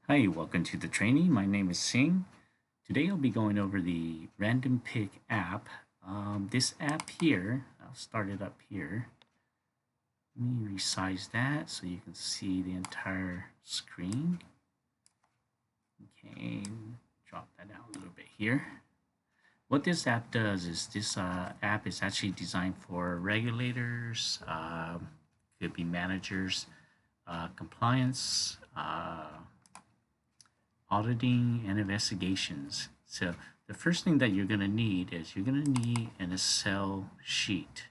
Hi, welcome to the training. My name is Singh. Today I'll be going over the Random Pick app. This app here, I'll start it up here. Let me resize that so you can see the entire screen. Okay, drop that down a little bit here. What this app does is this app is actually designed for regulators, could be managers, compliance, auditing and investigations. So the first thing that you're going to need is you're going to need an Excel sheet.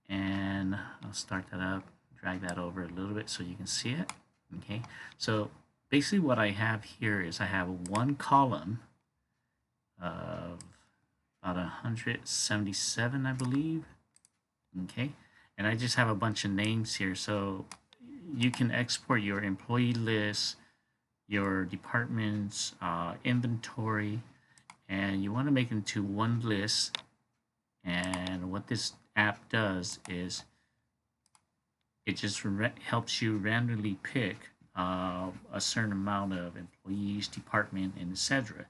And I'll start that up, drag that over a little bit so you can see it. Okay, so basically what I have here is I have one column of about 177, I believe. Okay, and I just have a bunch of names here. So you can export your employee list, your department's inventory, and you want to make it into one list. And what this app does is it just helps you randomly pick a certain amount of employees, department, and etc.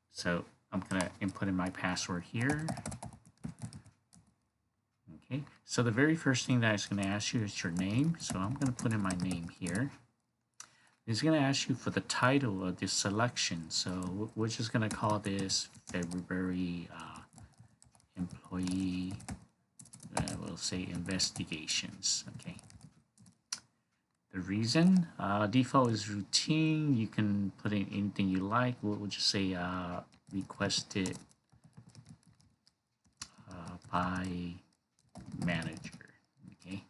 So I'm going to input in my password here. Okay, so the very first thing that it's going to ask you is your name. So I'm going to put in my name here. It's going to ask you for the title of this selection. So we're just going to call this February employee, we'll say investigations. Okay. The reason, default is routine. You can put in anything you like. We'll just say requested by manager. Okay.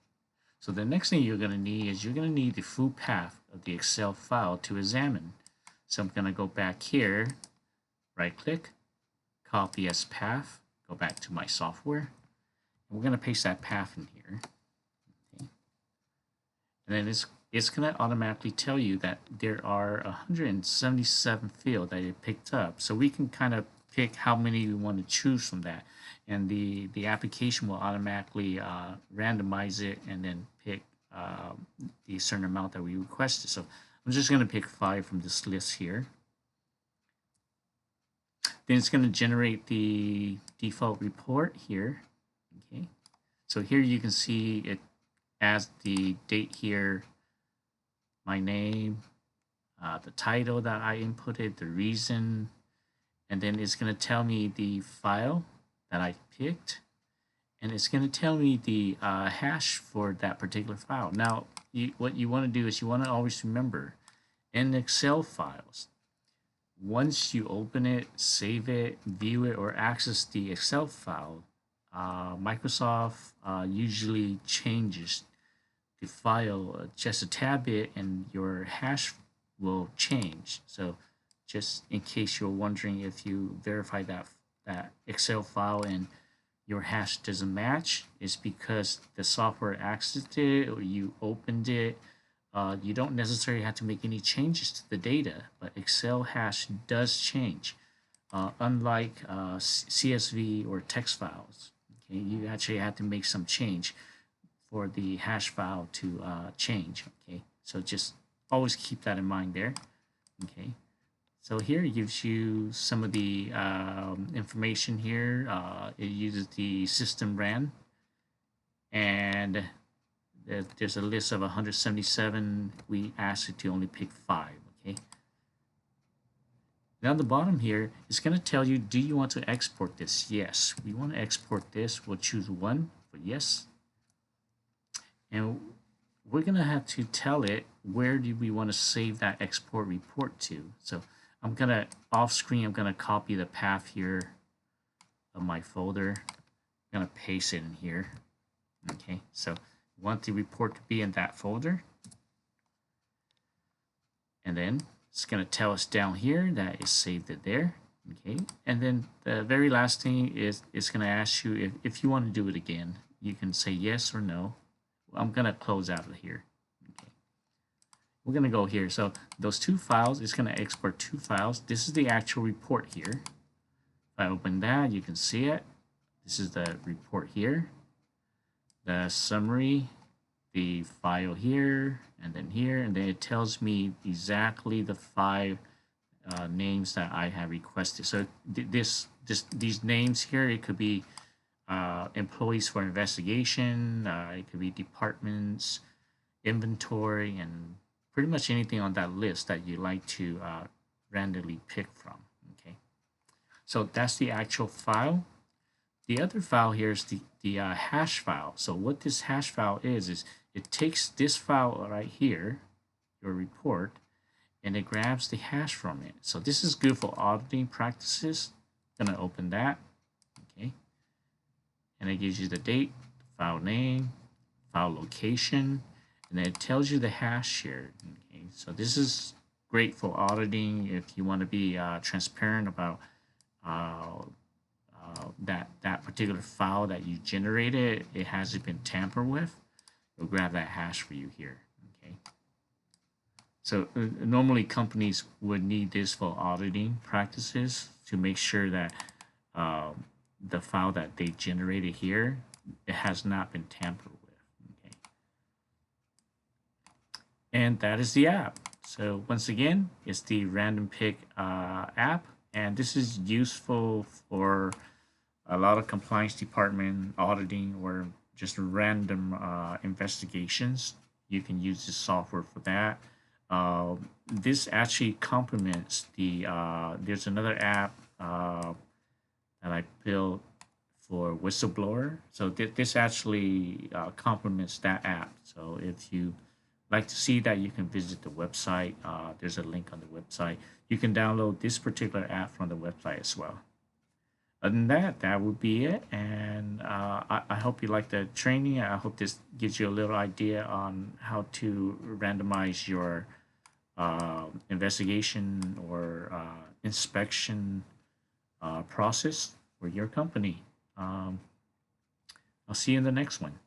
So the next thing you're going to need is you're going to need the full path of the Excel file to examine. So I'm going to go back here, right click, copy as path, go back to my software, and we're going to paste that path in here. Okay. And then it's going to automatically tell you that there are 177 fields that it picked up. So we can kind of pick how many we want to choose from that. And the application will automatically randomize it and then pick the certain amount that we requested. So I'm just going to pick 5 from this list here. Then it's going to generate the default report here. Okay, so here you can see it as the date here, my name, the title that I inputted, the reason, and then it's going to tell me the file that I picked, and it's going to tell me the hash for that particular file. Now, what you want to do is you want to always remember in Excel files, once you open it, save it, view it, or access the Excel file, Microsoft usually changes the file just a tad bit and your hash will change. So just in case you're wondering, if you verify that Excel file and your hash doesn't match, it's because the software accessed it or you opened it. You don't necessarily have to make any changes to the data, but Excel hash does change. Unlike CSV or text files, okay, you actually have to make some change for the hash file to change. Okay, so just always keep that in mind there. Okay, so here it gives you some of the information here. It uses the system ran, and there's a list of 177. We asked it to only pick 5. Okay. Now the bottom here is going to tell you, do you want to export this? Yes, we want to export this. We'll choose 1 for yes. And we're going to have to tell it where do we want to save that export report to. So I'm going to, off screen, I'm going to copy the path here of my folder. I'm going to paste it in here. Okay, so we want the report to be in that folder. And then it's going to tell us down here that it saved it there. Okay, and then the very last thing is it's going to ask you if you want to do it again. You can say yes or no. I'm going to close out of here. Okay, we're going to go here. So those 2 files, it's going to export 2 files. This is the actual report here. If I open that, you can see it. This is the report here. The summary, the file here, and then here, and then it tells me exactly the 5 names that I have requested. So these names here, it could be employees for investigation, it could be departments, inventory, and pretty much anything on that list that you like to randomly pick from. Okay, so that's the actual file. The other file here is the hash file. So what this hash file is it takes this file right here, your report, and it grabs the hash from it. So this is good for auditing practices. I'm gonna open that, okay, and it gives you the date, file name, file location, and then it tells you the hash here. Okay, so this is great for auditing if you want to be transparent about that particular file that you generated. It hasn't been tampered with. It'll grab that hash for you here. Okay. So normally companies would need this for auditing practices to make sure that the file that they generated here, it has not been tampered with. Okay. And that is the app. So once again, it's the Random Pick app, and this is useful for a lot of compliance department auditing or just random investigations. You can use this software for that. This actually complements the there's another app that I built for whistleblower. So this actually complements that app. So if you like to see that, you can visit the website. There's a link on the website. You can download this particular app from the website as well. Other than that, that would be it. And I hope you like the training. I hope this gives you a little idea on how to randomize your investigation or inspection process for your company. I'll see you in the next one.